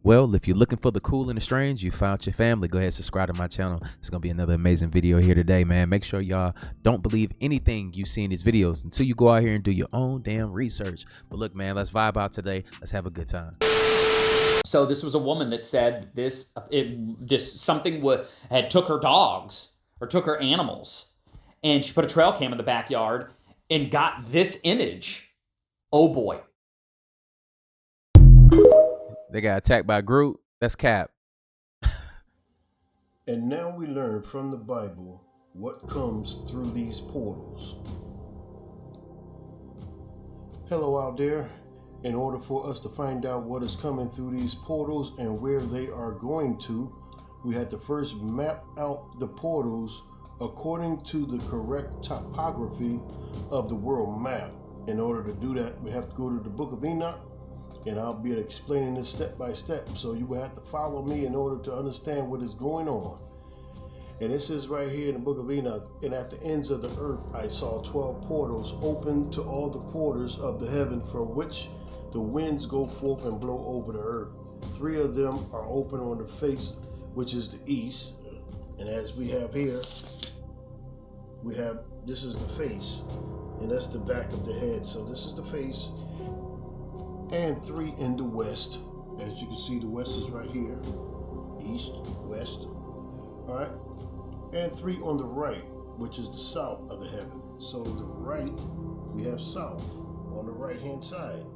Well, if you're looking for the cool and the strange, you found your family. Go ahead and subscribe to my channel. It's going to be another amazing video here today, man. Make sure y'all don't believe anything you see in these videos until you go out here and do your own damn research. But look, man, let's vibe out today. Let's have a good time. So this was a woman that said something had took her dogs or took her animals, and she put a trail cam in the backyard and got this image. Oh boy. They got attacked by Groot. That's cap. And now we learn from the Bible what comes through these portals. Hello out there. In order for us to find out what is coming through these portals and where they are going to, we had to first map out the portals according to the correct topography of the world map. In order to do that, we have to go to the book of Enoch, and I'll be explaining this step by step. So you will have to follow me in order to understand what is going on. And this is right here in the book of Enoch. And at the ends of the earth, I saw 12 portals open to all the quarters of the heaven, from which the winds go forth and blow over the earth. 3 of them are open on the face, which is the east. And as we have here, this is the face, and that's the back of the head. So this is the face. And 3 in the west. As you can see, the west is right here. East, west. All right. And 3 on the right, which is the south of the heaven. So the right, we have south on the right hand side.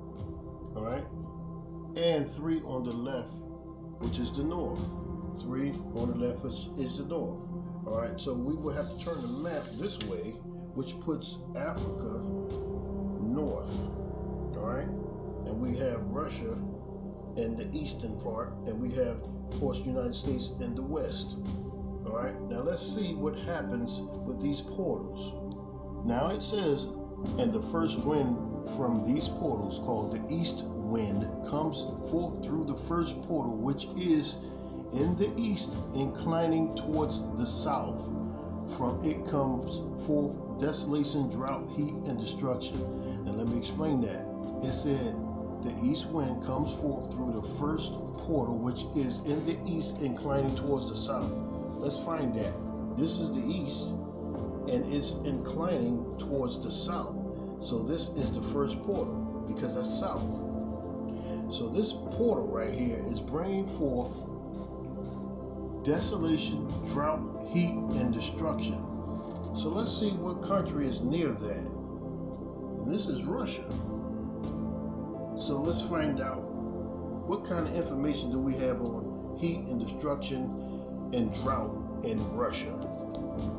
All right. And 3 on the left, which is the north. 3 on the left is the north. All right. So we will have to turn the map this way, which puts Africa north. All right. And we have Russia in the eastern part, and we have, of course, the United States in the west. All right, now let's see what happens with these portals. Now it says, and the first wind from these portals, called the east wind, comes forth through the first portal, which is in the east, inclining towards the south. From it comes forth desolation, drought, heat, and destruction. And let me explain that. It said, the east wind comes forth through the first portal, which is in the east, inclining towards the south. Let's find that. This is the east, and it's inclining towards the south. So this is the first portal, because that's south. So this portal right here is bringing forth desolation, drought, heat, and destruction. So let's see what country is near that. And this is Russia. So let's find out what kind of information do we have on heat and destruction and drought in Russia.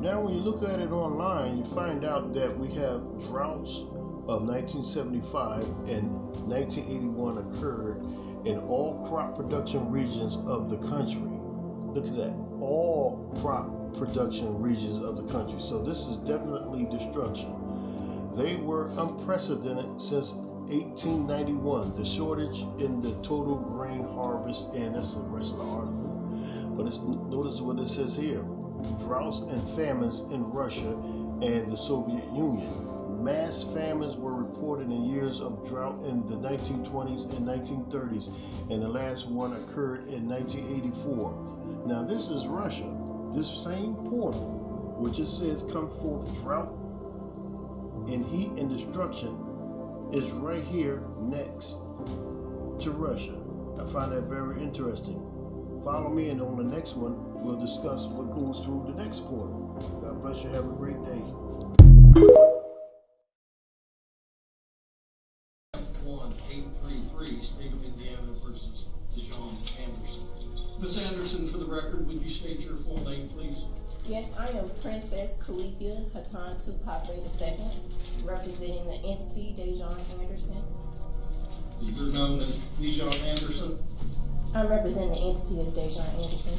Now when you look at it online, you find out that we have droughts of 1975 and 1981 occurred in all crop production regions of the country. Look at that, all crop production regions of the country. So this is definitely destruction. They were unprecedented since 1891, the shortage in the total grain harvest, and that's the rest of the article. But notice what it says here. Droughts and famines in Russia and the Soviet Union. Mass famines were reported in years of drought in the 1920s and 1930s, and the last one occurred in 1984. Now this is Russia. This same portal, which it says come forth drought and heat and destruction, is right here next to Russia. I find that very interesting. Follow me, and on the next one, we'll discuss what goes through the next portal. God bless you. Have a great day. 1833, State of Indiana versus John Anderson. Ms. Anderson, for the record, would you state your full name, please? Yes, I am Princess Califia Hatan Tupac II, representing the entity Dejon Anderson. You're known as Dejon Anderson? I'm representing the entity as Dejon Anderson.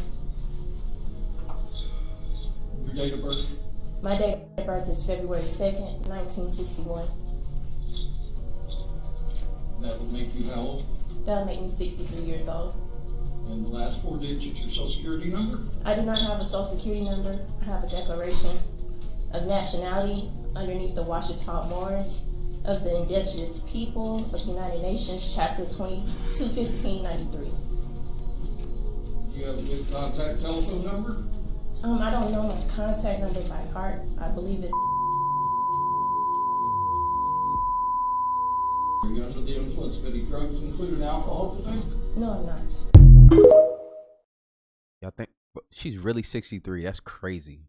Your date of birth? My date of birth is February 2nd, 1961. That would make you how old? That would make me 63 years old. And the last 4 digits, your social security number? I do not have a social security number. I have a declaration of nationality underneath the Washita Moors of the Indigenous People of the United Nations, Chapter 22, 1593. contact telephone number? I don't know my contact number by heart. I believe it. Are you under the influence of any drugs, including alcohol, today? No, I'm not. Y'all think she's really 63? That's crazy.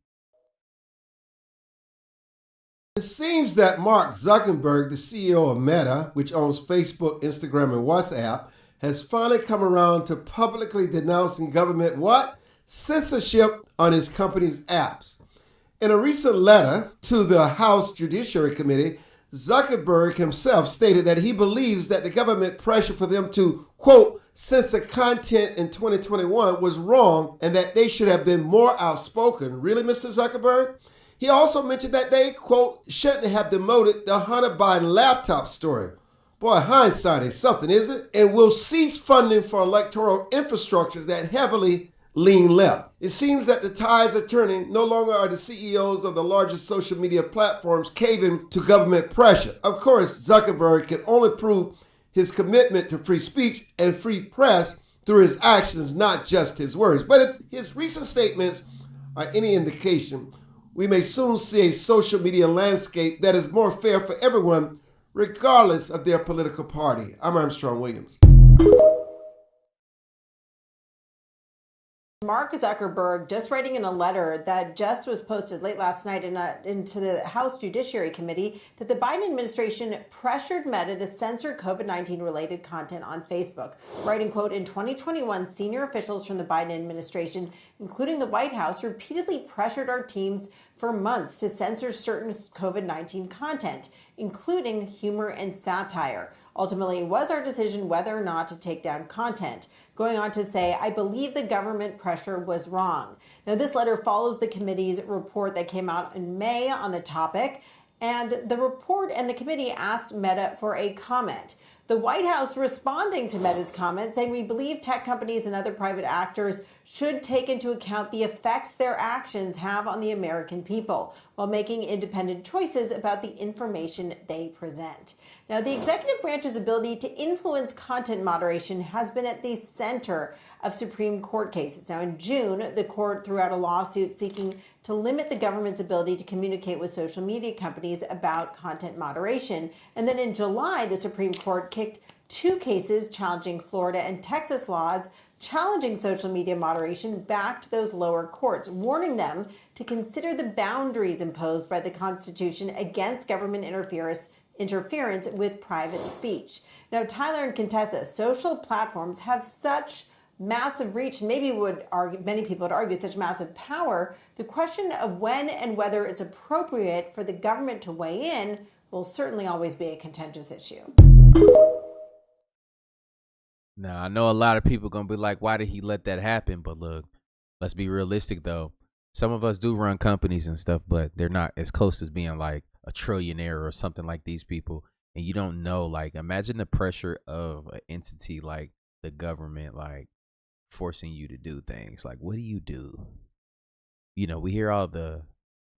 It seems that Mark Zuckerberg, the CEO of Meta, which owns Facebook, Instagram, and WhatsApp, has finally come around to publicly denouncing government what? Censorship on his company's apps. In a recent letter to the House Judiciary Committee, Zuckerberg himself stated that he believes that the government pressure for them to, quote, censor content in 2021 was wrong and that they should have been more outspoken. Really, Mr. Zuckerberg? He also mentioned that they, quote, shouldn't have demoted the Hunter Biden laptop story. Boy, hindsight is something, isn't it? And will cease funding for electoral infrastructure that heavily lean left. It seems that the tides are turning. No longer are the CEOs of the largest social media platforms caving to government pressure. Of course, Zuckerberg can only prove his commitment to free speech and free press through his actions, not just his words. But if his recent statements are any indication, we may soon see a social media landscape that is more fair for everyone, regardless of their political party. I'm Armstrong Williams. Mark Zuckerberg just writing in a letter that just was posted late last night into the House Judiciary Committee that the Biden administration pressured Meta to censor COVID-19 related content on Facebook. Writing, quote, in 2021, senior officials from the Biden administration, including the White House, repeatedly pressured our teams for months to censor certain COVID-19 content, including humor and satire. Ultimately, it was our decision whether or not to take down content. Going on to say, I believe the government pressure was wrong. Now, this letter follows the committee's report that came out in May on the topic, and the report and the committee asked Meta for a comment. The White House responding to Meta's comment, saying we believe tech companies and other private actors should take into account the effects their actions have on the American people while making independent choices about the information they present. Now, the executive branch's ability to influence content moderation has been at the center of Supreme Court cases. Now, in June, the court threw out a lawsuit seeking to limit the government's ability to communicate with social media companies about content moderation. And then in July, the Supreme Court kicked two cases challenging Florida and Texas laws challenging social media moderation back to those lower courts, warning them to consider the boundaries imposed by the Constitution against government interference with private speech. Now, Tyler and Contessa, social platforms have such massive reach, many people would argue such massive power. The question of when and whether it's appropriate for the government to weigh in will certainly always be a contentious issue. Now, I know a lot of people going to be like, why did he let that happen? But look, let's be realistic, though. Some of us do run companies and stuff, but they're not as close as being like a trillionaire or something like these people. And you don't know, like, imagine the pressure of an entity like the government, like, forcing you to do things. Like, what do you do? You know, we hear all the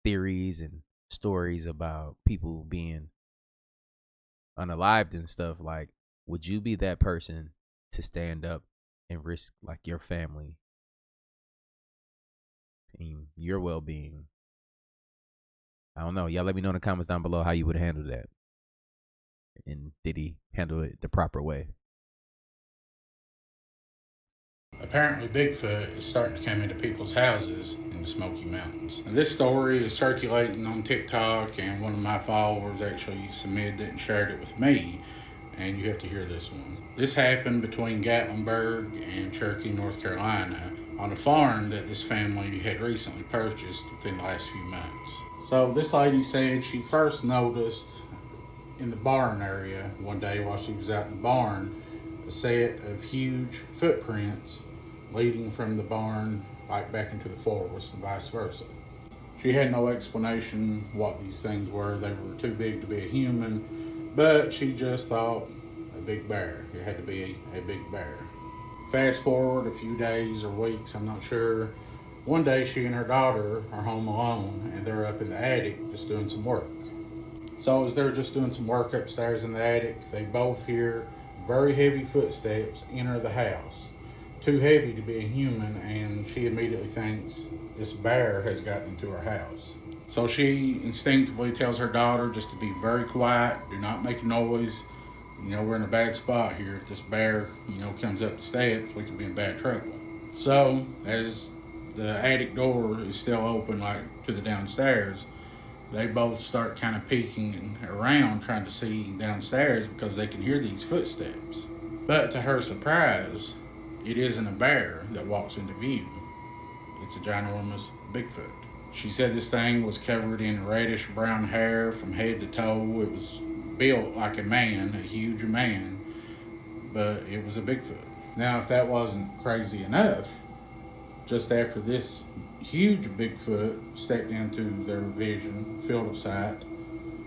theories and stories about people being unalived and stuff. Like, would you be that person to stand up and risk, like, your family and your well-being? I don't know. Y'all let me know in the comments down below how you would handle that. And did he handle it the proper way? Apparently Bigfoot is starting to come into people's houses in the Smoky Mountains. And this story is circulating on TikTok, and one of my followers actually submitted it and shared it with me. And you have to hear this one. This happened between Gatlinburg and Cherokee, North Carolina, on a farm that this family had recently purchased within the last few months. So this lady said she first noticed in the barn area one day while she was out in the barn a set of huge footprints leading from the barn like back into the forest and vice versa. She had no explanation what these things were. They were too big to be a human, but she just thought a big bear. It had to be a big bear. Fast forward a few days or weeks, I'm not sure. One day she and her daughter are home alone and they're up in the attic just doing some work. So as they're just doing some work upstairs in the attic, they both hear very heavy footsteps enter the house. too heavy to be a human, and she immediately thinks this bear has gotten into her house. So she instinctively tells her daughter just to be very quiet, do not make a noise. You know, we're in a bad spot here. If this bear, comes up the steps, we could be in bad trouble. So, as the attic door is still open, like to the downstairs, they both start kind of peeking around, trying to see downstairs because they can hear these footsteps. But to her surprise, it isn't a bear that walks into view. It's a ginormous Bigfoot. She said this thing was covered in reddish brown hair from head to toe. It was built like a man, a huge man, but it was a Bigfoot. Now, if that wasn't crazy enough, just after this huge Bigfoot stepped into their vision, field of sight,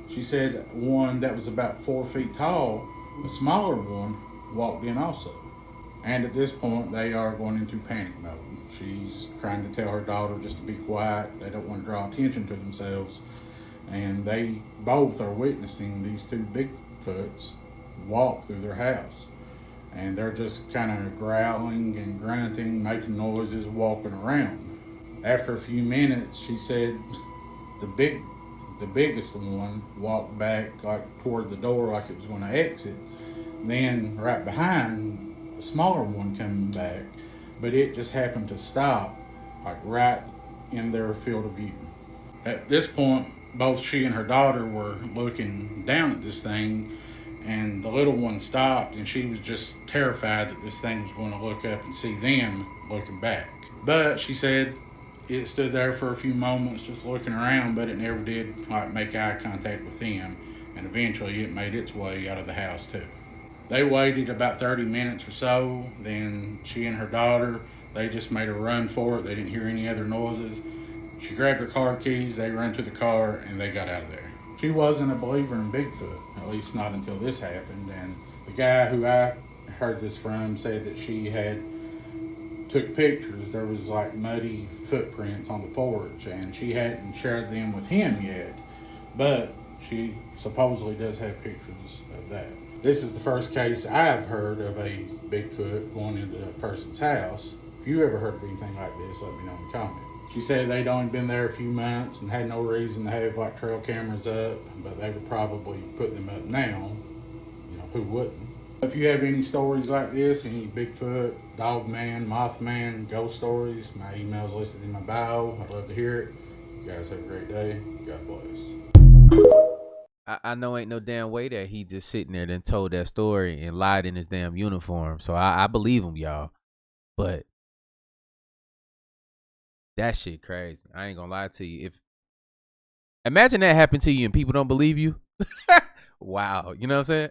she said one that was about 4 feet tall, a smaller one, walked in also. And at this point, they are going into panic mode. She's trying to tell her daughter just to be quiet. They don't want to draw attention to themselves. And they both are witnessing these two Bigfoots walk through their house. And they're just kind of growling and grunting, making noises, walking around. After a few minutes, she said the biggest one walked back like toward the door like it was going to exit. Then right behind, the smaller one coming back, but it just happened to stop like right in their field of view. At this point, both she and her daughter were looking down at this thing, and the little one stopped, and she was just terrified that this thing was going to look up and see them looking back. But she said it stood there for a few moments just looking around, but it never did like make eye contact with them, and eventually it made its way out of the house too. They waited about 30 minutes or so. Then she and her daughter, they just made a run for it. They didn't hear any other noises. She grabbed her car keys, they ran to the car, and they got out of there. She wasn't a believer in Bigfoot, at least not until this happened. And the guy who I heard this from said that she had took pictures. There was like muddy footprints on the porch, and she hadn't shared them with him yet. But she supposedly does have pictures of that. This is the first case I've heard of a Bigfoot going into a person's house. If you ever heard of anything like this, let me know in the comments. She said they'd only been there a few months and had no reason to have like trail cameras up, but they would probably put them up now. Who wouldn't? If you have any stories like this, any Bigfoot, Dogman, Mothman, ghost stories, my email's listed in my bio. I'd love to hear it. You guys have a great day. God bless. I know ain't no damn way that he just sitting there and told that story and lied in his damn uniform. So I believe him, y'all. But that shit crazy. I ain't gonna lie to you. Imagine that happened to you and people don't believe you. Wow. You know what I'm saying?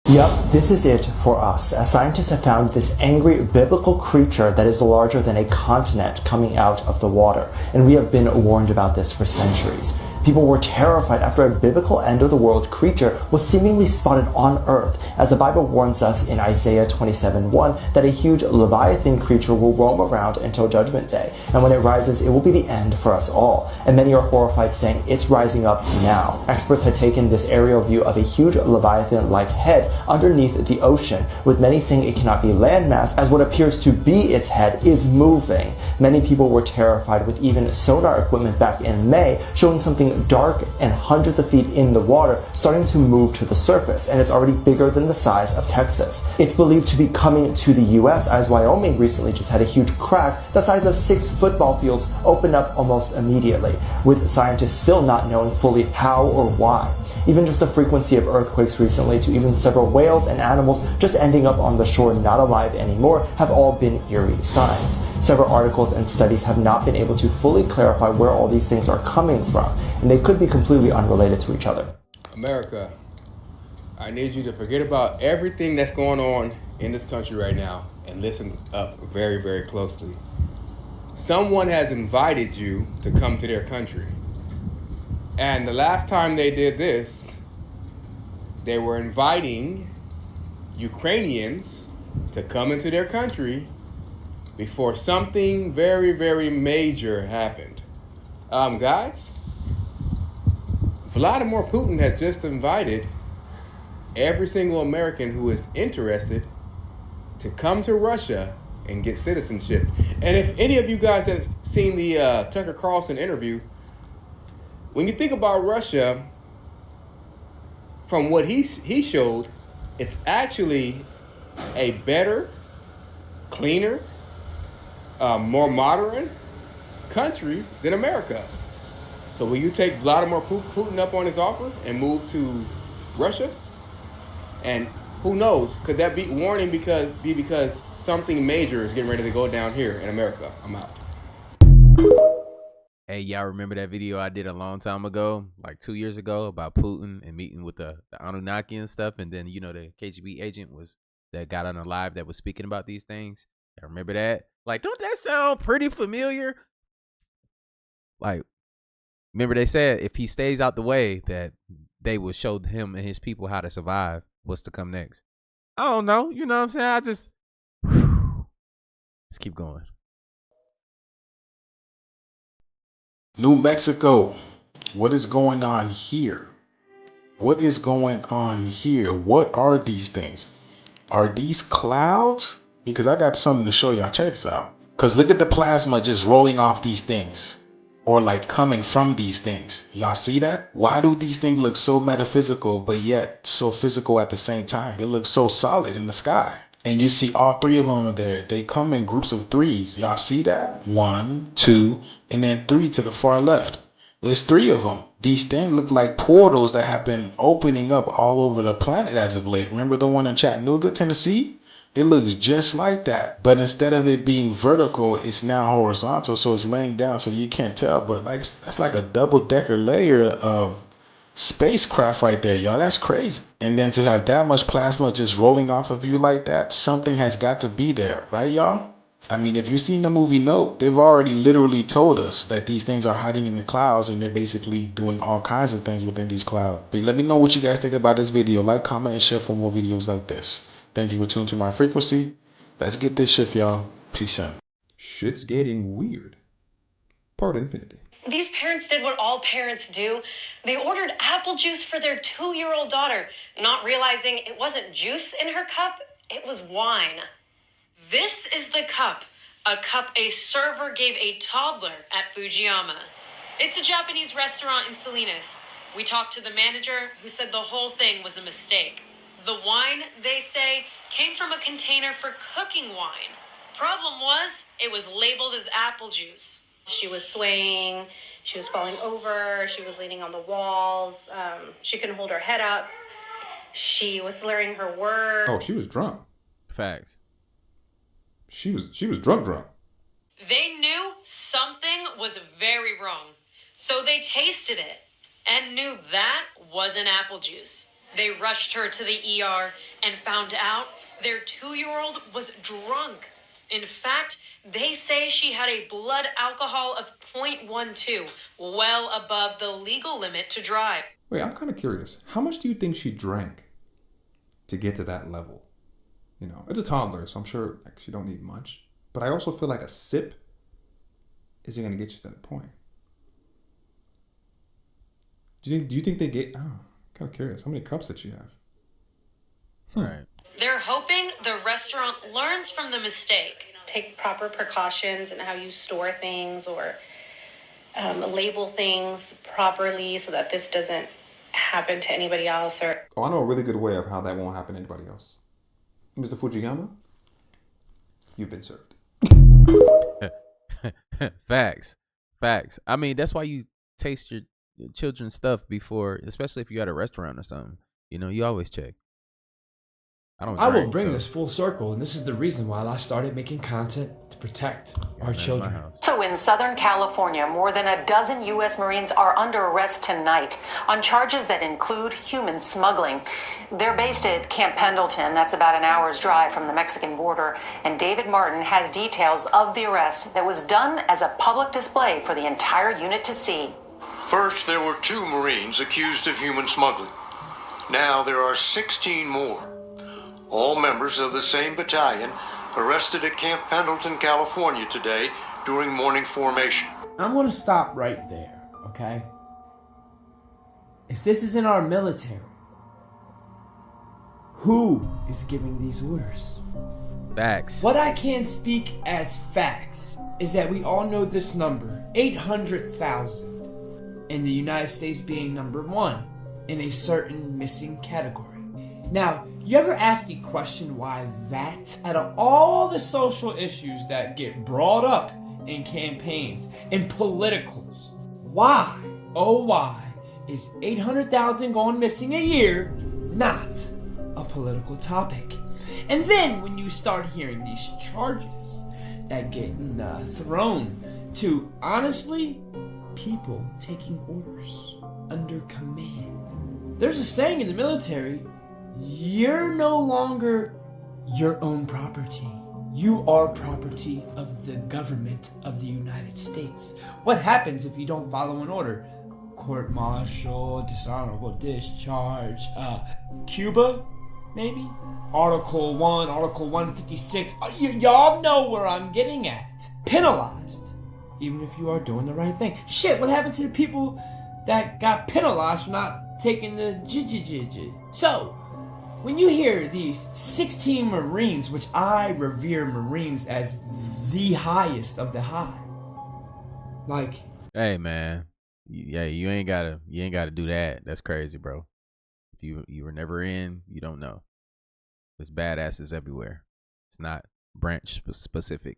Yep, this is it for us, as scientists have found this angry biblical creature that is larger than a continent coming out of the water, and we have been warned about this for centuries. People were terrified after a biblical end-of-the-world creature was seemingly spotted on Earth, as the Bible warns us in Isaiah 27:1 that a huge Leviathan creature will roam around until Judgment Day, and when it rises, it will be the end for us all. And many are horrified, saying it's rising up now. Experts had taken this aerial view of a huge Leviathan-like head underneath the ocean, with many saying it cannot be landmass, as what appears to be its head is moving. Many people were terrified, with even sonar equipment back in May showing something dark and hundreds of feet in the water starting to move to the surface, and it's already bigger than the size of Texas. It's believed to be coming to the US, as Wyoming recently just had a huge crack the size of 6 football fields open up almost immediately, with scientists still not knowing fully how or why. Even just the frequency of earthquakes recently, to even several whales and animals just ending up on the shore not alive anymore, have all been eerie signs. Several articles and studies have not been able to fully clarify where all these things are coming from, and they could be completely unrelated to each other. America, I need you to forget about everything that's going on in this country right now and listen up very, very closely. Someone has invited you to come to their country. And the last time they did this, they were inviting Ukrainians to come into their country before something very, very major happened. Guys, Vladimir Putin has just invited every single American who is interested to come to Russia and get citizenship. And if any of you guys have seen the Tucker Carlson interview, when you think about Russia, from what he showed, it's actually a better, cleaner, more modern country than America. So will you take Vladimir Putin up on his offer and move to Russia? And who knows? Could that be warning because something major is getting ready to go down here in America? I'm out. Hey, y'all remember that video I did a long time ago, like 2 years ago, about Putin and meeting with the Anunnaki and stuff? And then, the KGB agent that got on the live that was speaking about these things. I remember that. Like, don't that sound pretty familiar? Like, remember they said if he stays out the way that they will show him and his people how to survive. What's to come next? I don't know. You know what I'm saying? Let's keep going. New Mexico, what is going on here? What is going on here? What are these things? Are these clouds? Because I got something to show y'all. Check this out. Because look at the plasma just rolling off these things. Or like coming from these things. Y'all see that? Why do these things look so metaphysical but yet so physical at the same time? They look so solid in the sky. And you see all three of them are there. They come in groups of threes. Y'all see that? 1, 2, and then 3 to the far left. There's 3 of them. These things look like portals that have been opening up all over the planet as of late. Remember the one in Chattanooga, Tennessee? It looks just like that, but instead of it being vertical, it's now horizontal, so it's laying down, so you can't tell. But like that's like a double-decker layer of spacecraft right there, y'all. That's crazy. And then to have that much plasma just rolling off of you like that, something has got to be there, right, y'all? I mean, if you've seen the movie Nope, they've already literally told us that these things are hiding in the clouds, and they're basically doing all kinds of things within these clouds. But let me know what you guys think about this video. Like, comment, and share for more videos like this. Thank you for tuning to my frequency. Let's get this shift, y'all. Peace out. Shit's getting weird. Part infinity. These parents did what all parents do. They ordered apple juice for their 2-year-old daughter, not realizing it wasn't juice in her cup, it was wine. This is the cup, a cup a server gave a toddler at Fujiyama. It's a Japanese restaurant in Salinas. We talked to the manager, who said the whole thing was a mistake. The wine, they say, came from a container for cooking wine. Problem was, it was labeled as apple juice. She was swaying, she was falling over, she was leaning on the walls, she couldn't hold her head up, she was slurring her words. Oh, she was drunk. Facts. She was drunk. They knew something was very wrong, so they tasted it and knew that wasn't apple juice. They rushed her to the ER and found out their 2-year-old was drunk. In fact, they say she had a blood alcohol of 0.12, well above the legal limit to drive. Wait, I'm kind of curious. How much do you think she drank to get to that level? It's a toddler, so I'm sure she don't need much. But I also feel like a sip isn't going to get you to that point. Do you think they get... Oh, kind of curious. How many cups did she have? Right. They're hoping the restaurant learns from the mistake. Take proper precautions in how you store things or label things properly so that this doesn't happen to anybody else. Oh, I know a really good way of how that won't happen to anybody else. Mr. Fujiyama, you've been served. Facts. I mean, that's why you taste your children's stuff before, especially if you're at a restaurant or something. You always check. I will bring this full circle, and this is the reason why I started making content to protect our children. So in Southern California, more than a dozen U.S. Marines are under arrest tonight on charges that include human smuggling. They're based at Camp Pendleton. That's about an hour's drive from the Mexican border. And David Martin has details of the arrest that was done as a public display for the entire unit to see. First, there were 2 Marines accused of human smuggling. Now there are 16 more. All members of the same battalion arrested at Camp Pendleton, California today during morning formation. I'm going to stop right there, okay? If this is in our military, who is giving these orders? Facts. What I can speak as facts is that we all know this number, 800,000, in the United States being number 1 in a certain missing category. Now, you ever ask the question why that? Out of all the social issues that get brought up in campaigns, in politicals, why, oh why, is 800,000 going missing a year not a political topic? And then when you start hearing these charges that get thrown to, honestly, people taking orders under command. There's a saying in the military, you're no longer your own property. You are property of the government of the United States. What happens if you don't follow an order? Court-martial, dishonorable discharge, Cuba, maybe? Article 1, Article 156. Y'all know where I'm getting at. Penalized, even if you are doing the right thing. Shit, what happened to the people that got penalized for not taking the jijijiji? So, when you hear these 16 Marines, which I revere Marines as the highest of the high, like, hey man, yeah, you ain't gotta do that. That's crazy, bro. If you were never in, you don't know. There's badasses everywhere. It's not branch specific.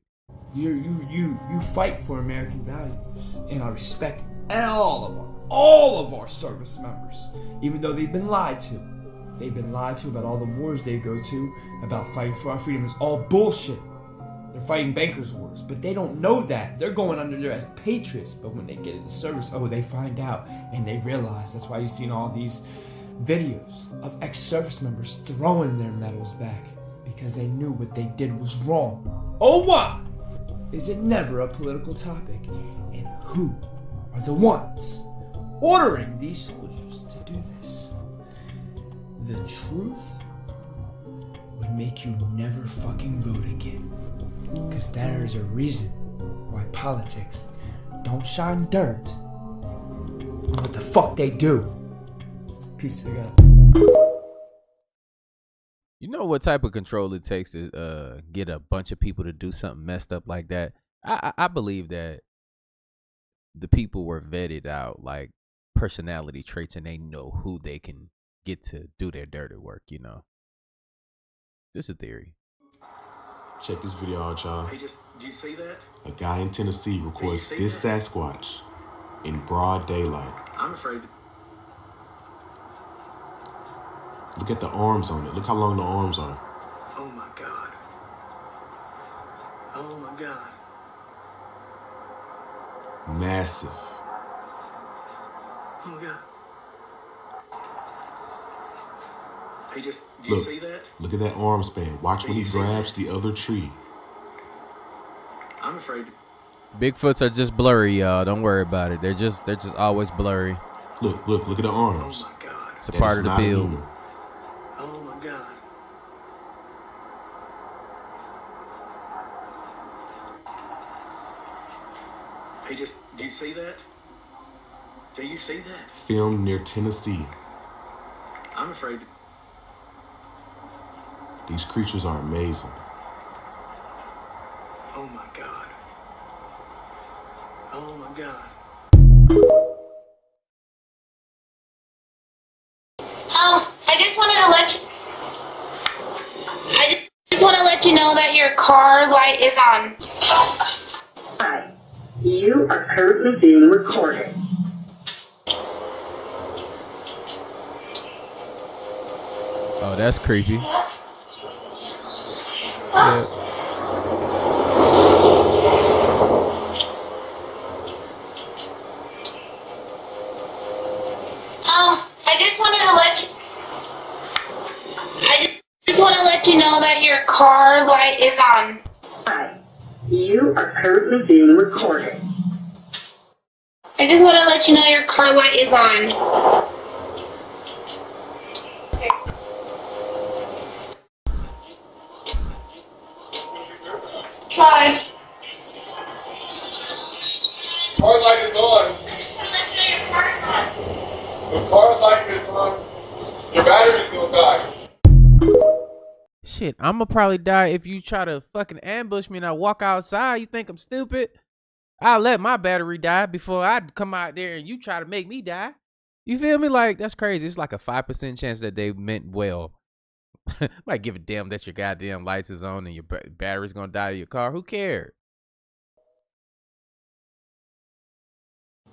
You fight for American values, and I respect all of our service members, even though they've been lied to. They've been lied to about all the wars they go to, about fighting for our freedom. It's all bullshit. They're fighting bankers' wars, but they don't know that. They're going under there as patriots, but when they get into service, oh, they find out, and they realize. That's why you've seen all these videos of ex-service members throwing their medals back, because they knew what they did was wrong. Oh, why is it never a political topic? And who are the ones ordering these soldiers to do this? The truth would make you never fucking vote again. Because there's a reason why politics don't shine dirt on what the fuck they do. Peace to God. You know what type of control it takes to get a bunch of people to do something messed up like that? I believe that the people were vetted out, like personality traits, and they know who they can get to do their dirty work, you know. Just a theory. Check this video out, y'all. Hey, do you see that? A guy in Tennessee records this Sasquatch in broad daylight. I'm afraid. Look at the arms on it. Look how long the arms are. Oh my God. Oh my God. Massive. Oh my God. Hey, do you see that? Look at that arm span. Watch when he grabs the other tree. I'm afraid. Bigfoots are just blurry, y'all. Don't worry about it. They're just always blurry. Look at the arms. Oh my God. It's a part of the build. Oh my God. Hey, do you see that? Do you see that? Filmed near Tennessee. I'm afraid. These creatures are amazing. Oh my God. Oh my God. I just wanted to let you know that your car light is on. Hi. You are currently being recorded. Oh, that's creepy. Yeah. I just want to let you know that your car light is on. Hi. You are currently being recorded. I just want to let you know your car light is on. Try. Car light is on. The car light is on. Your battery's gonna die. shit, I'ma probably die if you try to fucking ambush me and I walk outside. You think I'm stupid? I'll let my battery die before I come out there and you try to make me die. You feel me? Like, that's crazy. It's like a 5% chance that they meant well. Might give a damn that your goddamn lights is on and your battery's gonna die in your car. Who cares?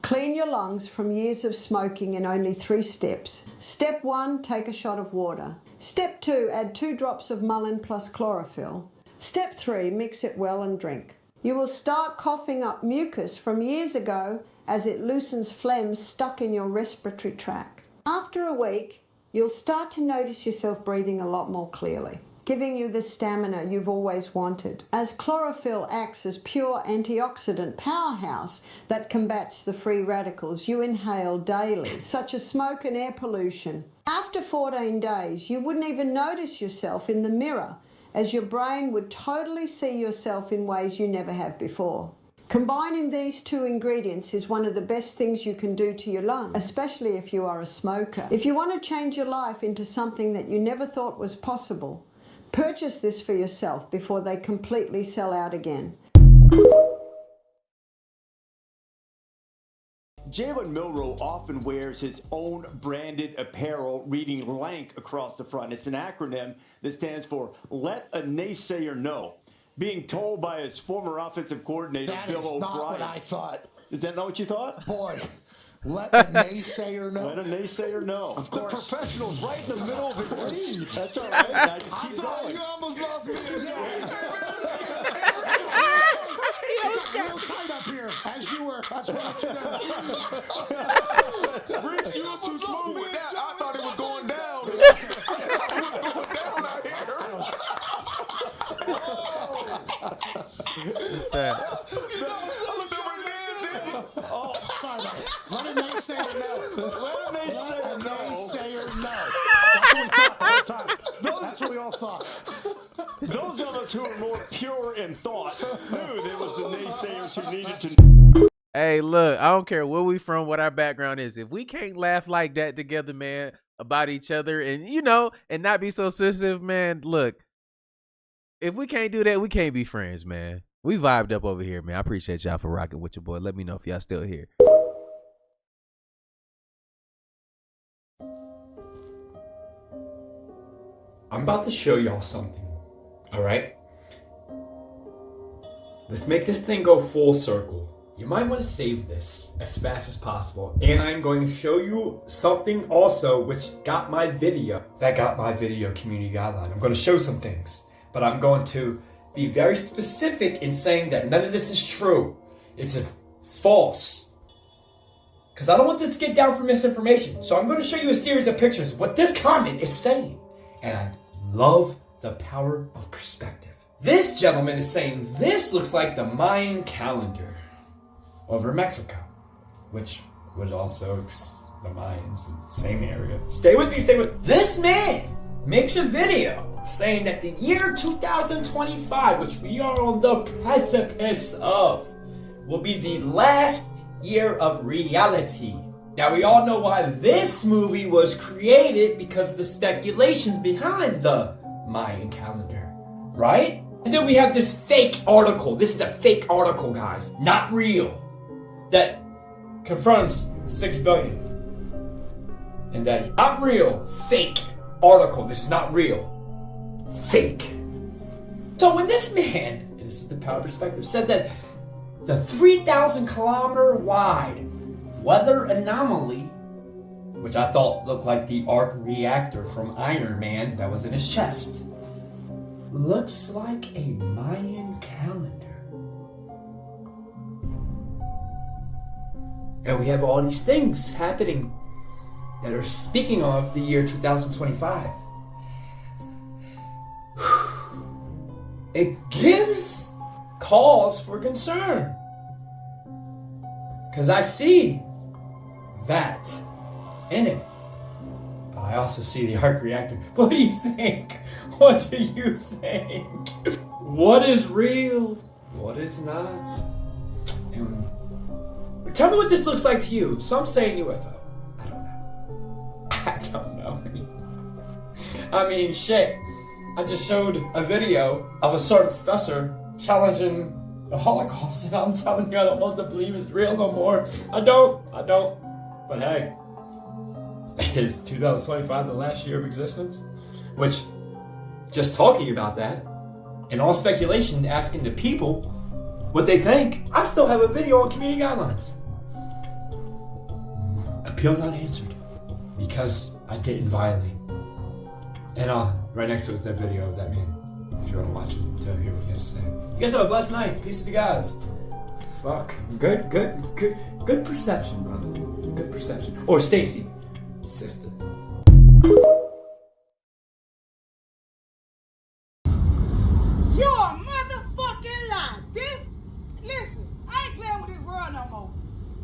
Clean your lungs from years of smoking in only 3 steps. Step 1, take a shot of water. Step 2, add 2 drops of mullein plus chlorophyll. Step 3, mix it well and drink. You will start coughing up mucus from years ago as it loosens phlegm stuck in your respiratory tract. After a week, you'll start to notice yourself breathing a lot more clearly, giving you the stamina you've always wanted, as chlorophyll acts as pure antioxidant powerhouse that combats the free radicals you inhale daily, such as smoke and air pollution. After 14 days, you wouldn't even notice yourself in the mirror, as your brain would totally see yourself in ways you never have before. Combining these 2 ingredients is one of the best things you can do to your lungs, especially if you are a smoker. If you want to change your life into something that you never thought was possible, purchase this for yourself before they completely sell out again. Jalen Milroe often wears his own branded apparel reading LANK across the front. It's an acronym that stands for Let a Naysayer Know. Being told by his former offensive coordinator, Bill O'Brien. That is not what I thought. Is that not what you thought? Boy, let a naysayer know. Let a naysayer know. Of course. The professional's right in the middle of his read. That's all right. I just keep thought going. you almost lost me again. It got real tight up here as you were. That's what you know. Reach, you were too smooth with that. I thought it was going down. Oh, sorry. Let a naysayer know. Let a naysayer know. Naysayer know. That's what we thought the whole time. That's what we all thought. Those of us who are more pure in thought knew there was the naysayers who needed to. Hey, look, I don't care where we from, what our background is. If we can't laugh like that together, man, about each other and, you know, and not be so sensitive, man, look, if we can't do that, we can't be friends, man. We vibed up over here, man. I appreciate y'all for rocking with your boy. Let me know if y'all still here. I'm about to show y'all something, all right? Let's make this thing go full circle. You might want to save this as fast as possible. And I'm going to show you something also which got my video community guideline. I'm going to show some things, but I'm going to be very specific in saying that none of this is true. It's just false. Because I don't want this to get down for misinformation. So I'm going to show you a series of pictures of what this comment is saying. And I love the power of perspective. This gentleman is saying this looks like the Mayan calendar over Mexico, which would also the Mayans in the same area. Stay with me, stay with. This man makes a video saying that the year 2025, which we are on the precipice of, will be the last year of reality. Now we all know why this movie was created, because of the speculations behind the Mayan calendar, right? And then we have this fake article. This is a fake article, guys, not real, that confirms 6 billion. And that not real, fake article. This is not real. Fake. So when this man, and this is the power perspective, says that the 3,000 kilometer wide weather anomaly, which I thought looked like the arc reactor from Iron Man that was in his chest, looks like a Mayan calendar. And we have all these things happening that are speaking of the year 2025. It gives cause for concern. Because I see that in it. But I also see the arc reactor. What do you think? What do you think? What is real? What is not? And tell me what this looks like to you. Some say UFO. I don't know. I mean, shit. I just showed a video of a certain professor challenging the Holocaust, and I'm telling you, I don't know if to believe it's real no more. I don't. But hey, is 2025 the last year of existence? Which, just talking about that, and all speculation, asking the people what they think, I still have a video on community guidelines. Appeal not answered, because I didn't violate. And right next to it is that video of that man, if you want to watch it to hear what he has to say. You guys have a blessed night. Peace to the gods. Fuck. Good perception, brother. Good perception. Or Stacy, sister. You're a motherfucking lie. Listen, I ain't playing with this world no more.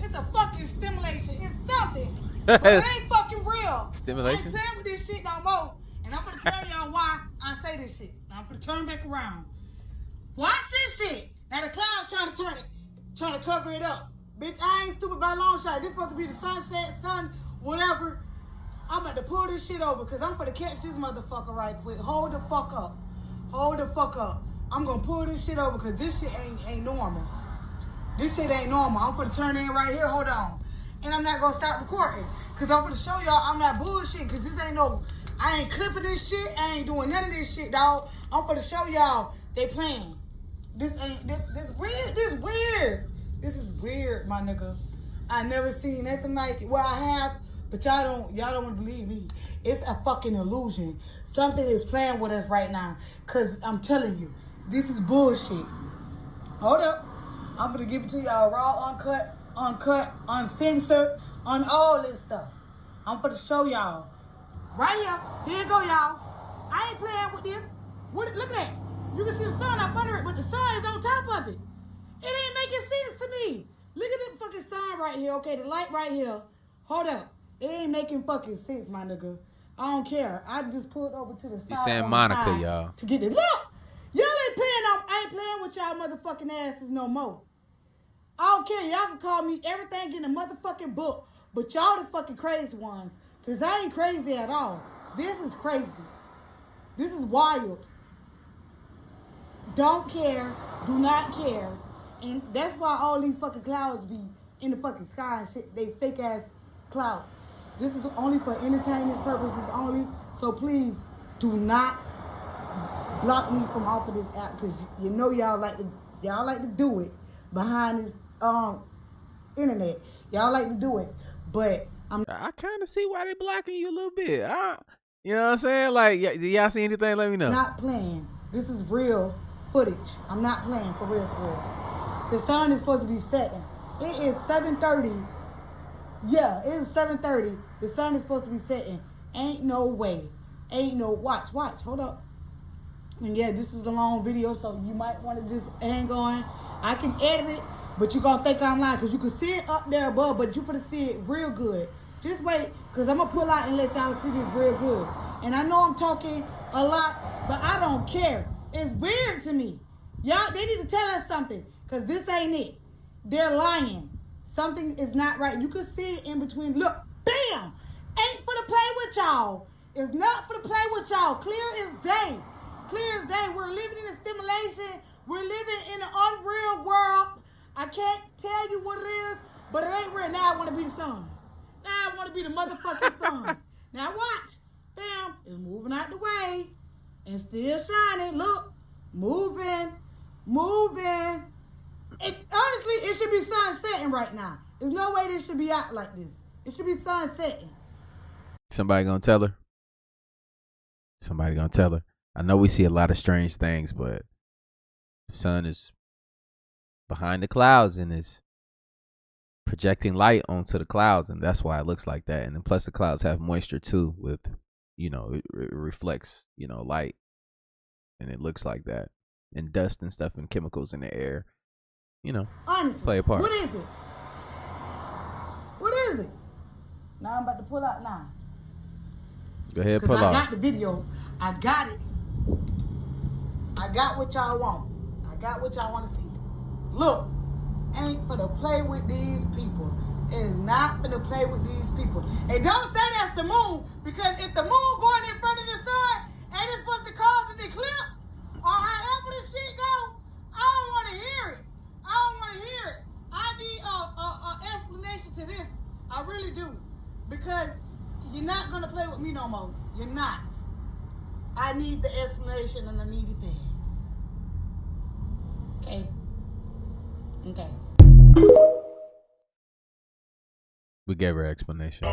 It's a fucking stimulation. It's something. But it ain't fucking real. Stimulation? I ain't playing with this shit no more. And I'm gonna tell y'all why I say this shit. Now I'm gonna turn back around. Watch this shit. Now the cloud's trying to turn it, trying to cover it up. Bitch, I ain't stupid by a long shot. This supposed to be the sunset, sun, whatever. I'm about to pull this shit over because I'm gonna catch this motherfucker right quick. Hold the fuck up. Hold the fuck up. I'm gonna pull this shit over because this shit ain't normal. This shit ain't normal. I'm gonna turn in right here. Hold on. And I'm not gonna stop recording because I'm gonna show y'all I'm not bullshit because this ain't no, I ain't clipping this shit. I ain't doing none of this shit, dog. I'm gonna show y'all they playing. This weird. This is weird, my nigga. I never seen nothing like it. Well, I have, but y'all don't want to believe me. It's a fucking illusion. Something is playing with us right now. Cause I'm telling you, this is bullshit. Hold up. I'm gonna give it to y'all raw, uncut, uncensored, on all this stuff. I'm gonna show y'all. Right here. Here you go, y'all. I ain't playing with them. Look at that. You can see the sun up under it, but the sun is on top of it. It ain't making sense to me. Look at the fucking sun right here, okay? The light right here. Hold up. It ain't making fucking sense, my nigga. I don't care. I just pulled over to the side. He's saying Monica, y'all. To get it. Look! Y'all ain't playing with y'all motherfucking asses no more. I don't care. Y'all can call me everything in the motherfucking book, but y'all the fucking crazy ones. Because I ain't crazy at all. This is crazy. This is wild. Don't care. Do not care. And that's why all these fucking clouds be in the fucking sky and shit. They fake ass clouds. This is only for entertainment purposes only. So please do not block me from off of this app because you know y'all like to do it behind this internet. Y'all like to do it, but I kind of see why they blocking you a little bit. You know what I'm saying? Like, do y'all see anything? Let me know. Not playing. This is real footage. I'm not playing for real. The sun is supposed to be setting. It is 7:30. Yeah, it is 7:30. The sun is supposed to be setting. Ain't no way. Ain't no watch. Hold up. And yeah, this is a long video, so you might want to just hang on. I can edit it, but you're going to think I'm lying because you can see it up there above, but you're going to see it real good. Just wait, because I'm going to pull out and let y'all see this real good. And I know I'm talking a lot, but I don't care. It's weird to me. Y'all, they need to tell us something, because this ain't it. They're lying. Something is not right. You can see it in between. Look, bam! Ain't for to play with y'all. It's not for to play with y'all. Clear as day. Clear as day. We're living in a stimulation. We're living in an unreal world. I can't tell you what it is, but it ain't real. Now I want to be the sun. Now I want to be the motherfucking sun. Now watch. Bam. It's moving out the way. And still shining. Look. Moving. Honestly, it should be sun setting right now. There's no way this should be out like this. It should be sun setting. Somebody gonna tell her? I know we see a lot of strange things, but the sun is behind the clouds and is projecting light onto the clouds, and that's why it looks like that. And then plus the clouds have moisture too, with, it reflects, light, and it looks like that. And dust and stuff and chemicals in the air, Honestly, play a part. What is it? Now I'm about to pull out now. Go ahead, pull out. I got the video. I got it. I got what y'all want. I got what y'all want to see. Look, ain't for to play with these people. It's not for to play with these people. And don't say that's the moon, because if the moon going in front of the sun, ain't it supposed to cause it to any clips or however this shit go, I don't want to hear it. I don't want to hear it. I need a explanation to this. I really do. Because you're not going to play with me no more. You're not. I need the explanation and I need it fast. Okay? Okay. We gave her explanation.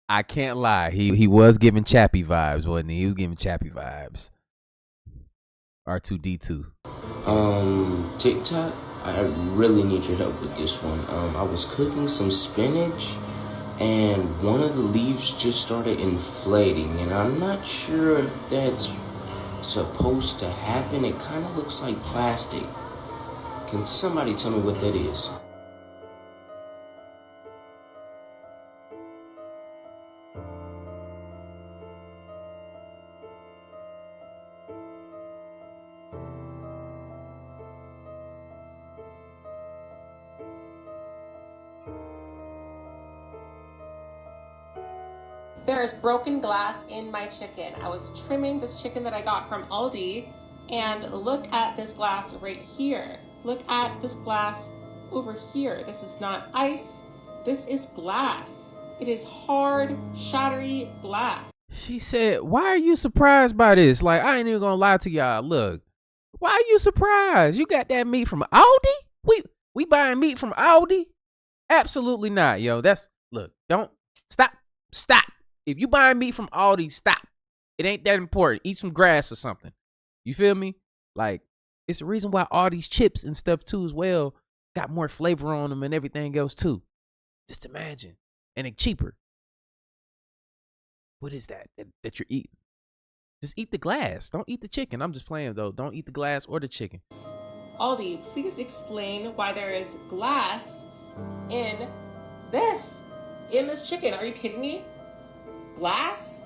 I can't lie. He was giving Chappie vibes, wasn't he? He was giving Chappie vibes. R2D2. TikTok, I really need your help with this one. I was cooking some spinach and one of the leaves just started inflating, and I'm not sure if that's supposed to happen. It kind of looks like plastic. Can somebody tell me what that is? There is broken glass in my chicken. I was trimming this chicken that I got from Aldi, and look at this glass right here. Look at this glass over here. This is not ice. This is glass. It is hard, shattery glass. She said, why are you surprised by this? Like, I ain't even gonna lie to y'all. Look, why are you surprised? You got that meat from Aldi? We buying meat from Aldi? Absolutely not, yo. Look, don't, stop. If you buying meat from Aldi, stop. It ain't that important. Eat some grass or something. You feel me? Like, it's the reason why all these chips and stuff too as well got more flavor on them and everything else too. Just imagine. And it's cheaper. What is that you're eating? Just eat the glass. Don't eat the chicken. I'm just playing though. Don't eat the glass or the chicken. Aldi, please explain why there is glass in this chicken. Are you kidding me? Glass?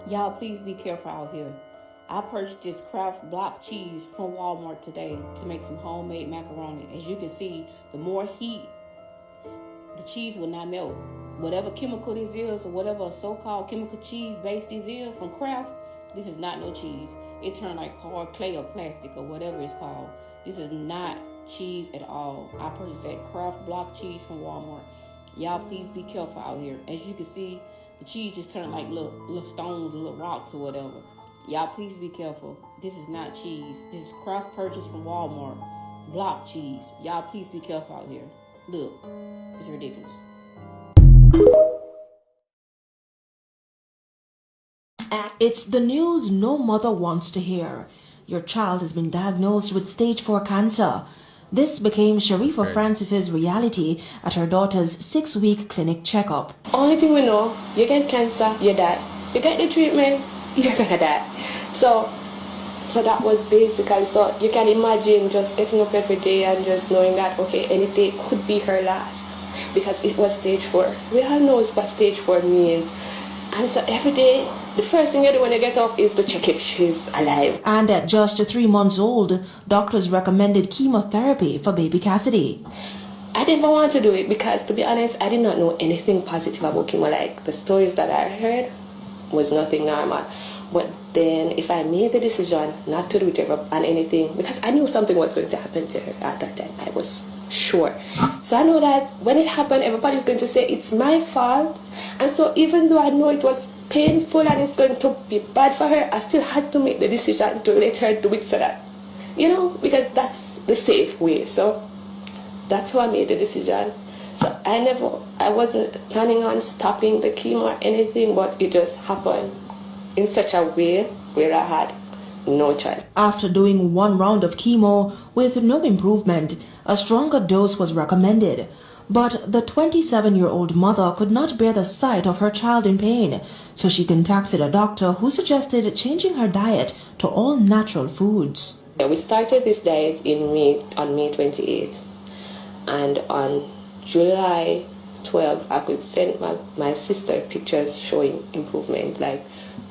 Y'all, please be careful out here. I purchased this Kraft block cheese from Walmart today to make some homemade macaroni. As you can see, the more heat, the cheese will not melt. Whatever chemical this is, or whatever so-called chemical cheese base this is from Kraft, this is not no cheese. It turned like hard clay or plastic or whatever it's called. This is not cheese at all. I purchased that Kraft block cheese from Walmart. Y'all, please be careful out here. As you can see, the cheese just turned like little stones, little rocks or whatever. Y'all, please be careful. This is not cheese. This is Kraft purchase from Walmart. Block cheese. Y'all, please be careful out here. Look, it's ridiculous. It's the news no mother wants to hear. Your child has been diagnosed with stage 4 cancer. This became Sharifa Francis's reality at her daughter's 6-week clinic checkup. Only thing we know, you get cancer, you die. You get the treatment, you're gonna die. So that was basically, so you can imagine just getting up every day and just knowing that, okay, any day could be her last, because it was stage 4. We all know what stage 4 means. And so every day, the first thing you do when you get up is to check if she's alive. And at just 3 months old, doctors recommended chemotherapy for baby Cassidy. I didn't want to do it because, to be honest, I did not know anything positive about chemo. Like, the stories that I heard was nothing normal. But then if I made the decision not to do it ever on anything, because I knew something was going to happen to her at that time, I was sure. So I know that when it happened, everybody's going to say it's my fault. And so even though I know it was painful and it's going to be bad for her, I still had to make the decision to let her do it so that, because that's the safe way. So that's how I made the decision. So I wasn't planning on stopping the chemo or anything, but it just happened in such a way where I had no choice. After doing 1 round of chemo with no improvement, a stronger dose was recommended. But the 27-year-old mother could not bear the sight of her child in pain, so she contacted a doctor who suggested changing her diet to all natural foods. We started this diet on May 28th, and on July 12th, I could send my sister pictures showing improvement, like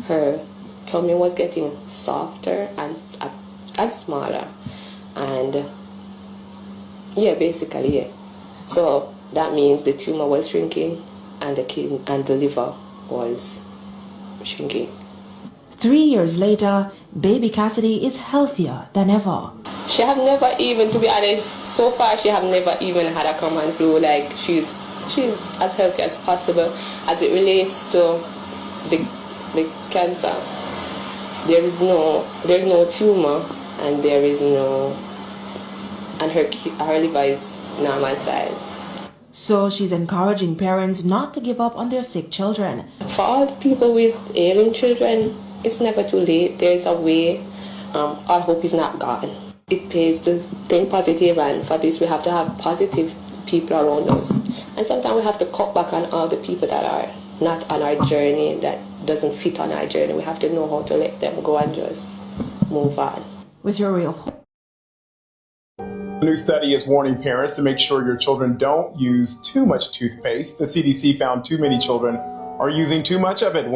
her tummy was getting softer and smaller, and basically. So that means the tumor was shrinking and the kidney and the liver was shrinking. 3 years later, baby Cassidy is healthier than ever. She have never even, to be honest, so far she have never even had a common flu. Like she's as healthy as possible. As it relates to the cancer, there's no tumor, and her liver is normal size. So she's encouraging parents not to give up on their sick children. For all the people with ailing children, it's never too late. There's a way. Our hope is not gone. It pays to think positive, and for this we have to have positive people around us. And sometimes we have to cut back on all the people that are not on our journey, that doesn't fit on our journey. We have to know how to let them go and just move on. With your ray of hope. A new study is warning parents to make sure your children don't use too much toothpaste. The CDC found too many children are using too much of it.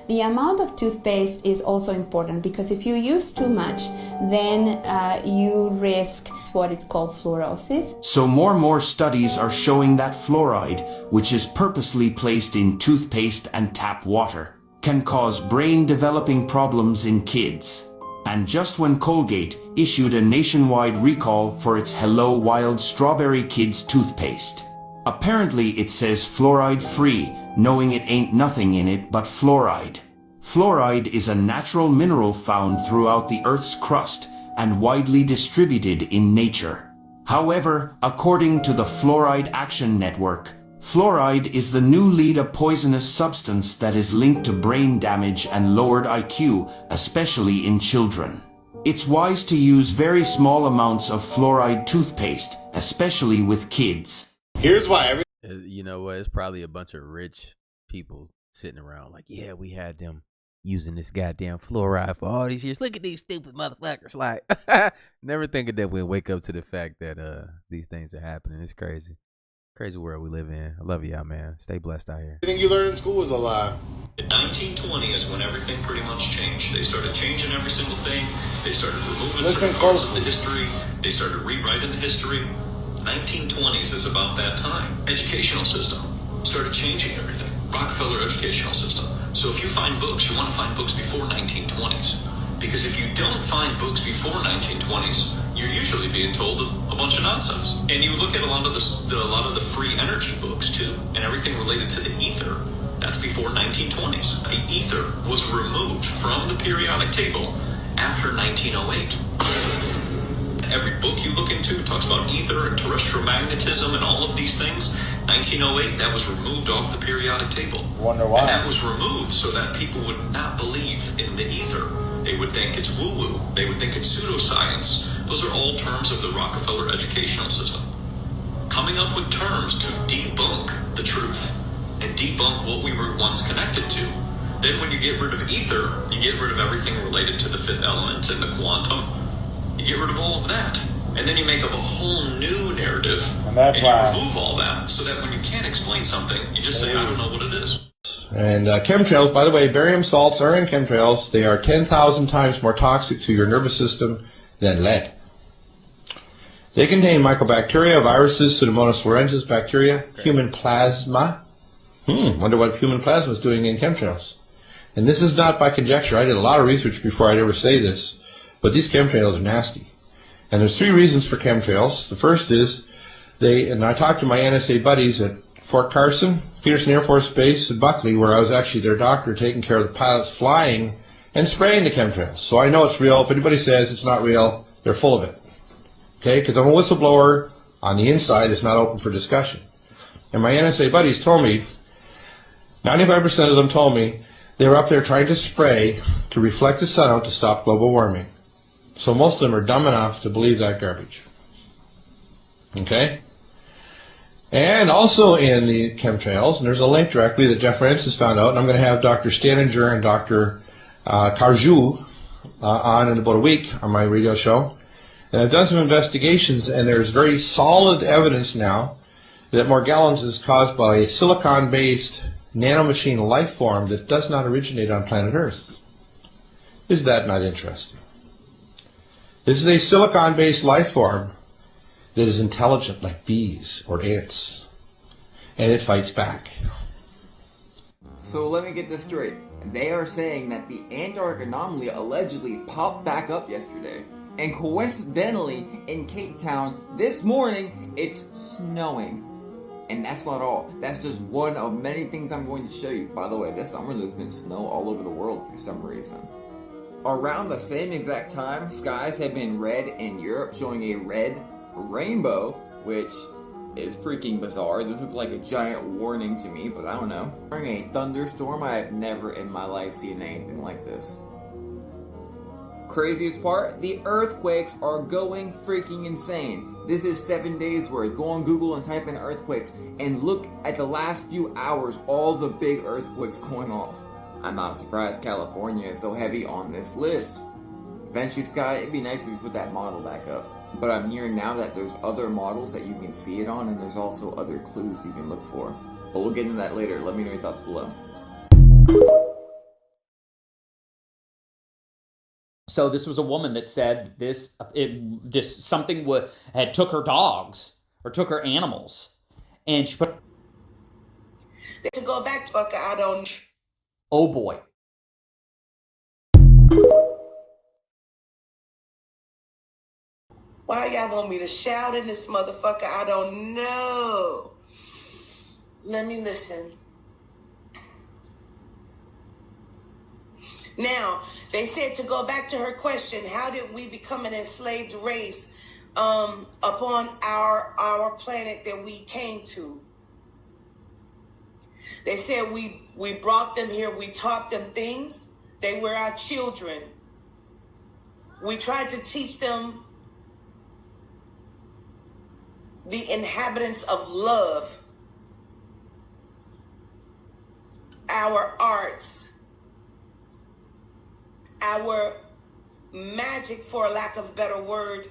The amount of toothpaste is also important, because if you use too much, then you risk what is called fluorosis. So more and more studies are showing that fluoride, which is purposely placed in toothpaste and tap water, can cause brain developing problems in kids. And just when Colgate issued a nationwide recall for its Hello Wild Strawberry Kids toothpaste. Apparently it says fluoride free, knowing it ain't nothing in it but fluoride. Fluoride is a natural mineral found throughout the Earth's crust and widely distributed in nature. However, according to the Fluoride Action Network, fluoride is the new lead a poisonous substance that is linked to brain damage and lowered IQ, especially in children. It's wise to use very small amounts of fluoride toothpaste, especially with kids. Here's why you know what? It's probably a bunch of rich people sitting around like, yeah, we had them using this goddamn fluoride for all these years. Look at these stupid motherfuckers. Like, never thinking that we'll wake up to the fact that these things are happening. It's crazy. Crazy world we live in. I love y'all, man. Stay blessed out here. Everything you learn in school is a lie. In 1920 is when everything pretty much changed. They started changing every single thing. They started removing certain parts of the history. They started rewriting the history. 1920s is about that time. Educational system started changing everything. Rockefeller educational system. So if you find books, you want to find books before 1920s. Because if you don't find books before 1920s, you're usually being told a bunch of nonsense. And you look at a lot of the free energy books too, and everything related to the ether. That's before 1920s. The ether was removed from the periodic table after 1908. Every book you look into talks about ether and terrestrial magnetism and all of these things. 1908, that was removed off the periodic table. Wonder why. And that was removed so that people would not believe in the ether. They would think it's woo-woo. They would think it's pseudoscience. Those are all terms of the Rockefeller educational system. Coming up with terms to debunk the truth and debunk what we were once connected to. Then when you get rid of ether, you get rid of everything related to the fifth element and the quantum. You get rid of all of that. And then you make up a whole new narrative. And that's you why. remove all that so that when you can't explain something, you just say, I don't know what it is. And chemtrails, by the way, barium salts are in chemtrails. They are 10,000 times more toxic to your nervous system than lead. They contain mycobacteria, viruses, Pseudomonas florensis bacteria, human plasma. Wonder what human plasma is doing in chemtrails. And this is not by conjecture. I did a lot of research before I'd ever say this. But these chemtrails are nasty. And there's 3 reasons for chemtrails. The first is and I talked to my NSA buddies at Fort Carson, Peterson Air Force Base, and Buckley, where I was actually their doctor taking care of the pilots flying and spraying the chemtrails. So I know it's real. If anybody says it's not real, they're full of it. Okay? Because I'm a whistleblower. On the inside, it's not open for discussion. And my NSA buddies told me, 95% of them told me, they were up there trying to spray to reflect the sun out to stop global warming. So most of them are dumb enough to believe that garbage. Okay? And also in the chemtrails, and there's a link directly that Jeff Francis found out, and I'm going to have Dr. Staninger and Dr. Karju on in about a week on my radio show. And I've done some investigations, and there's very solid evidence now that Morgellons is caused by a silicon-based nanomachine life form that does not originate on planet Earth. Is that not interesting? This is a silicon-based life form that is intelligent like bees or ants, and it fights back. So let me get this straight. They are saying that the Antarctic anomaly allegedly popped back up yesterday, and coincidentally in Cape Town this morning it's snowing. And that's not all. That's just one of many things I'm going to show you. By the way, this summer there's been snow all over the world for some reason. Around the same exact time, skies have been red in Europe, showing a red rainbow, which is freaking bizarre. This looks like a giant warning to me, but I don't know. During a thunderstorm, I have never in my life seen anything like this. Craziest part, the earthquakes are going freaking insane. This is 7 days worth. Go on Google and type in earthquakes and look at the last few hours, all the big earthquakes going off. I'm not surprised California is so heavy on this list. Eventually, Sky, it'd be nice if you put that model back up. But I'm hearing now that there's other models that you can see it on, and there's also other clues you can look for. But we'll get into that later. Let me know your thoughts below. So this was a woman that said something had took her dogs or took her animals, and she put. To go back to fucker, I don't. Oh boy. Why y'all want me to shout in this motherfucker? I don't know. Let me listen. Now, they said to go back to her question, how did we become an enslaved race upon our planet that we came to? They said we brought them here, we taught them things. They were our children. We tried to teach them the inhabitants of love, our arts, our magic, for a lack of a better word,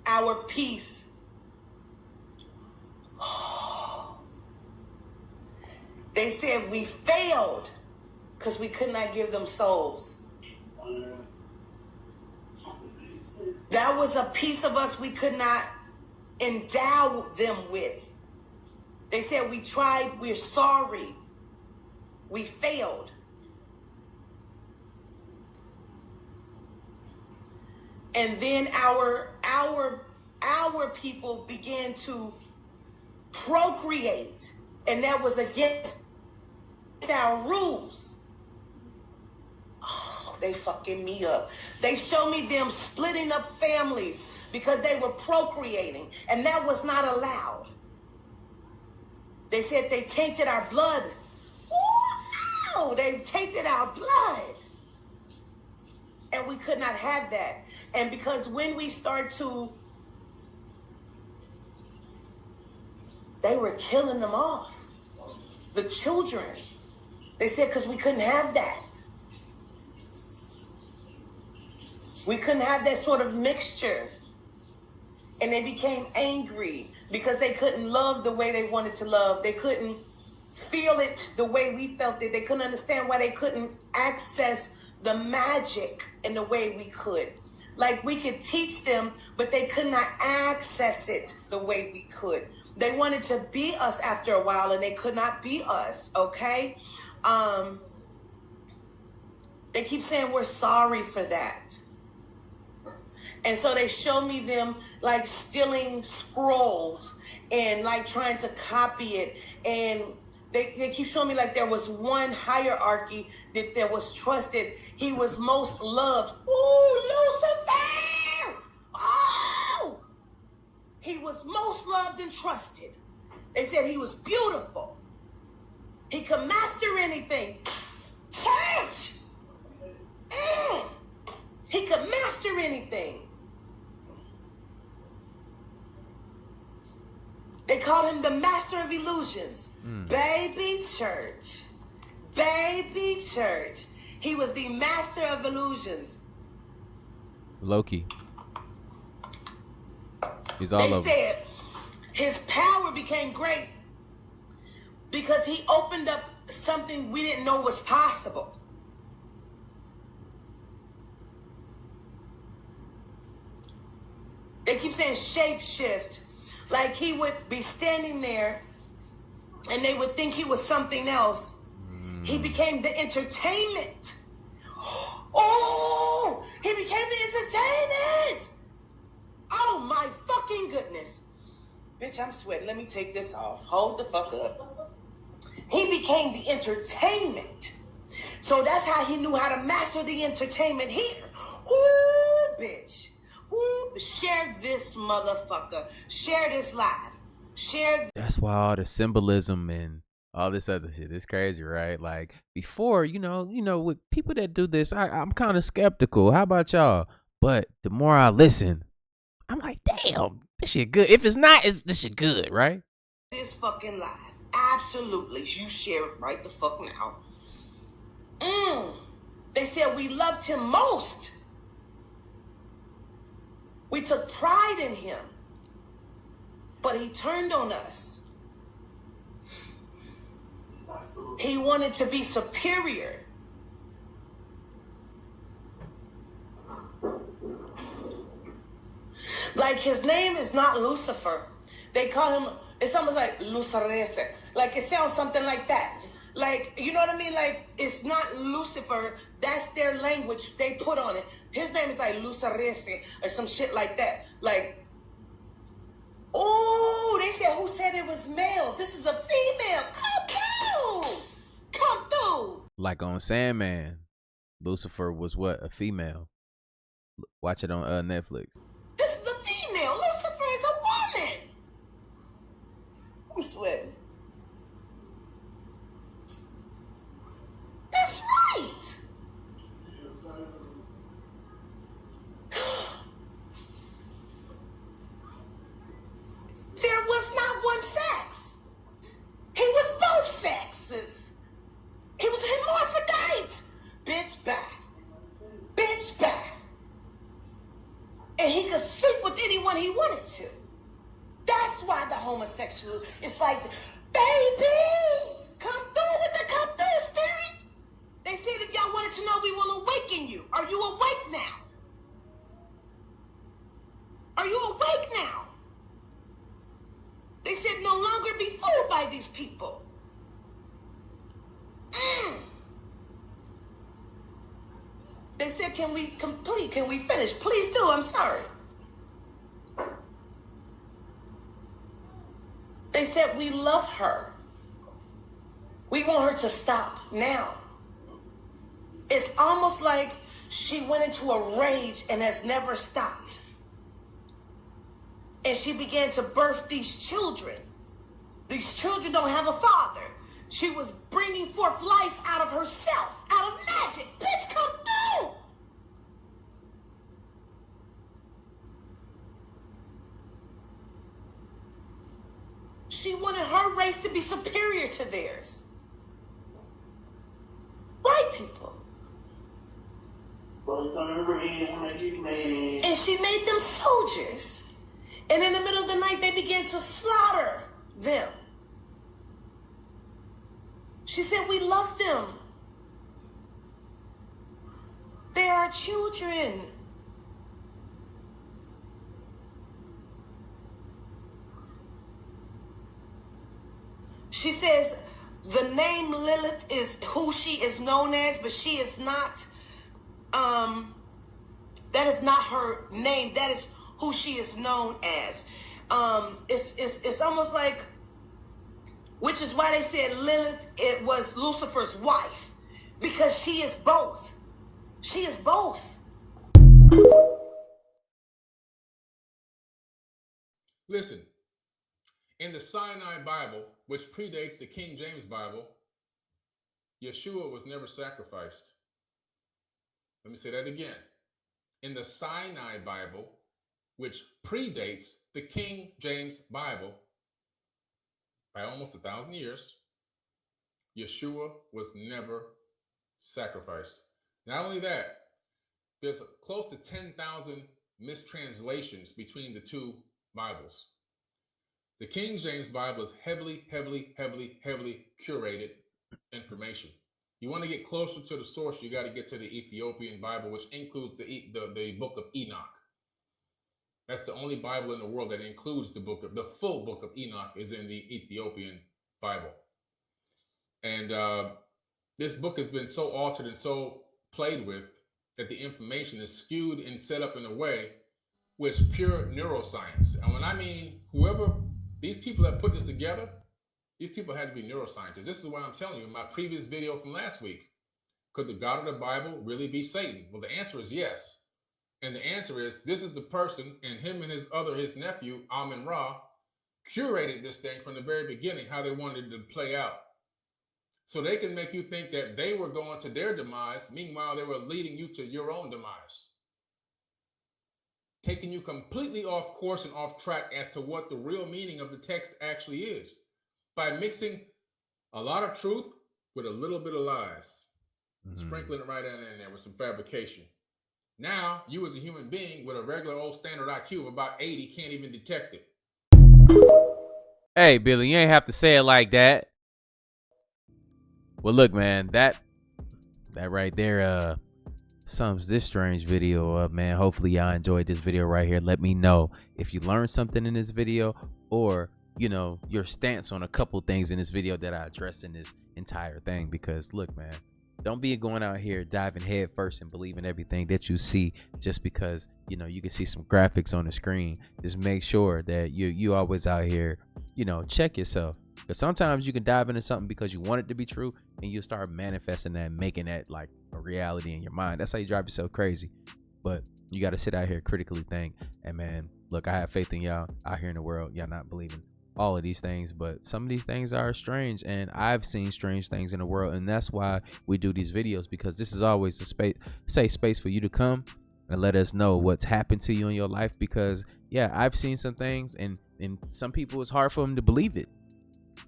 our peace. They said we failed because we could not give them souls. That was a piece of us we could not endow them with. They said we tried, we're sorry. We failed. And then our people began to procreate, and that was against our rules. Oh, they fucking me up. They showed me them splitting up families because they were procreating, and that was not allowed. They said they tainted our blood. Oh, no, they tainted our blood. And we could not have that. And because when we start to, they were killing them off. The children. They said because we couldn't have that. We couldn't have that sort of mixture. And they became angry because they couldn't love the way they wanted to love. They couldn't feel it the way we felt it. They couldn't understand why they couldn't access the magic in the way we could. Like we could teach them, but they could not access it the way we could. They wanted to be us after a while, and they could not be us, okay? They keep saying we're sorry for that. And so they show me them like stealing scrolls and like trying to copy it. And they keep showing me like there was one hierarchy that there was trusted. He was most loved. Ooh, Lucifer! Oh! He was most loved and trusted. They said he was beautiful. He could master anything. Church! He could master anything. They called him the master of illusions. Baby church. Baby church. He was the master of illusions. Loki. He's all over. They said his power became great because he opened up something we didn't know was possible. They keep saying shapeshift. Like he would be standing there and they would think he was something else. He became the entertainment. Oh, he became the entertainment. Oh my fucking goodness. Bitch, I'm sweating. Let me take this off. Hold the fuck up. He became the entertainment. So that's how he knew how to master the entertainment here. Ooh, bitch. Ooh, share this motherfucker. Share this live. Share. That's why all the symbolism and all this other shit is crazy, right? Like before, you know, with people that do this, I'm kind of skeptical. How about y'all? But the more I listen, I'm like, damn, this shit good. If it's not, this shit good, right? This fucking live. Absolutely. You share it right the fuck now. They said we loved him most. We took pride in him. But he turned on us. He wanted to be superior. Like his name is not Lucifer. They call him, it's almost like Lucerese. Like it sounds something like that. Like, you know what I mean? Like it's not Lucifer. That's their language they put on it. His name is like Lucerese or some shit like that. Like, oh, they said who said it was male? This is a female. Come through. Come through. Like on Sandman, Lucifer was what? A female. Watch it on Netflix. This is a female. Lucifer is a woman. I'm sweating. That's right. There was not one sex. He was both sexes. He was hermaphrodite. Bitch back. Bitch back. And he could sleep with anyone he wanted to. That's why the homosexual is like, baby, come through with the come through spirit. They said if y'all wanted to know, we will awaken you. Are you awake now? Are you awake now? They said no longer be fooled by these people. They said, can we complete? Can we finish? Please do. I'm sorry. They said we love her. We want her to stop now. It's almost like she went into a rage and has never stopped. And she began to birth these children. These children don't have a father. She was bringing forth life out of herself, out of magic. Bitch, come through. She wanted her race to be superior to theirs. White people. And she made them soldiers. And in the middle of the night, they began to slaughter them. She said, we love them. They are children. She says, the name Lilith is who she is known as, but she is not That is not her name. That is who she is known as. It's almost like, which is why they said Lilith, it was Lucifer's wife, because she is both. She is both. Listen, in the Sinai Bible, which predates the King James Bible, Yeshua was never sacrificed. Let me say that again. In the Sinai Bible, which predates the King James Bible by almost 1,000 years, Yeshua was never sacrificed. Not only that, there's close to 10,000 mistranslations between the two Bibles. The King James Bible is heavily curated information. You want to get closer to the source, you got to get to the Ethiopian Bible, which includes the book of Enoch. That's the only Bible in the world that includes the full book of Enoch is in the Ethiopian Bible. And this book has been so altered and so played with that the information is skewed and set up in a way which is pure neuroscience. And when I mean whoever, these people that put this together, these people had to be neuroscientists. This is why I'm telling you in my previous video from last week, could the God of the Bible really be Satan? Well, the answer is yes. And the answer is, this is the person, and him and his nephew, Amun-Ra, curated this thing from the very beginning, how they wanted it to play out. So they can make you think that they were going to their demise, meanwhile they were leading you to your own demise. Taking you completely off course and off track as to what the real meaning of the text actually is, by mixing a lot of truth with a little bit of lies, sprinkling it right in there with some fabrication. Now, you as a human being with a regular old standard IQ of about 80 can't even detect it. Hey, Billy, you ain't have to say it like that. Well, look, man, that right there sums this strange video up, man. Hopefully y'all enjoyed this video right here. Let me know if you learned something in this video, or you know, your stance on a couple things in this video that I address in this entire thing. Because look, man, don't be going out here diving head first and believing everything that you see just because, you know, you can see some graphics on the screen. Just make sure that you always out here, you know, check yourself. Because sometimes you can dive into something because you want it to be true, and you start manifesting that, making that like a reality in your mind. That's how you drive yourself crazy. But you got to sit out here, critically think. And man, look, I have faith in y'all out here in the world. Y'all not believing all of these things, but some of these things are strange, and I've seen strange things in the world, and that's why we do these videos, because this is always a safe space for you to come and let us know what's happened to you in your life. Because yeah, I've seen some things, and some people, it's hard for them to believe it.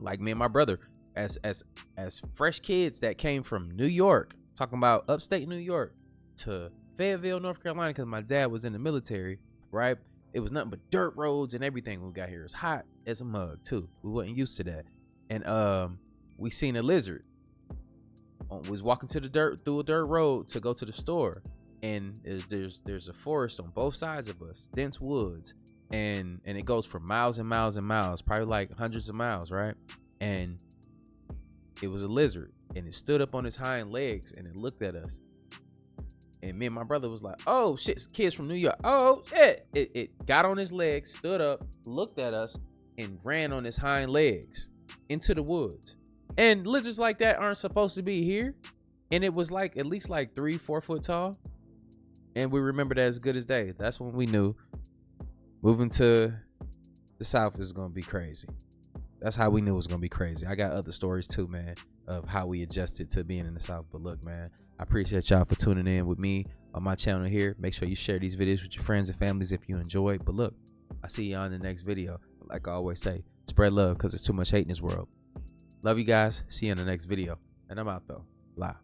Like me and my brother, as fresh kids that came from New York, talking about upstate New York, to Fayetteville, North Carolina, because my dad was in the military, right? It was nothing but dirt roads and everything when we got here. It was hot as a mug too. We wasn't used to that. And we seen a lizard. We was walking through a dirt road to go to the store, and there's a forest on both sides of us, dense woods, and it goes for miles and miles and miles, probably like hundreds of miles, right? And it was a lizard, and it stood up on its hind legs and it looked at us. And me and my brother was like, oh shit, kids from New York. Oh shit. It got on his legs, stood up, looked at us, and ran on his hind legs into the woods. And lizards like that aren't supposed to be here. And it was like at least like 3-4 foot tall. And we remember that as good as day. That's when we knew moving to the South is gonna be crazy. That's how we knew it was gonna be crazy. I got other stories too, man, of how we adjusted to being in the South. But look, man, I appreciate y'all for tuning in with me on my channel here. Make sure you share these videos with your friends and families if you enjoy. But look, I see y'all in the next video. Like I always say, spread love, because there's too much hate in this world. Love you guys. See you in the next video. And I'm out though. Bye.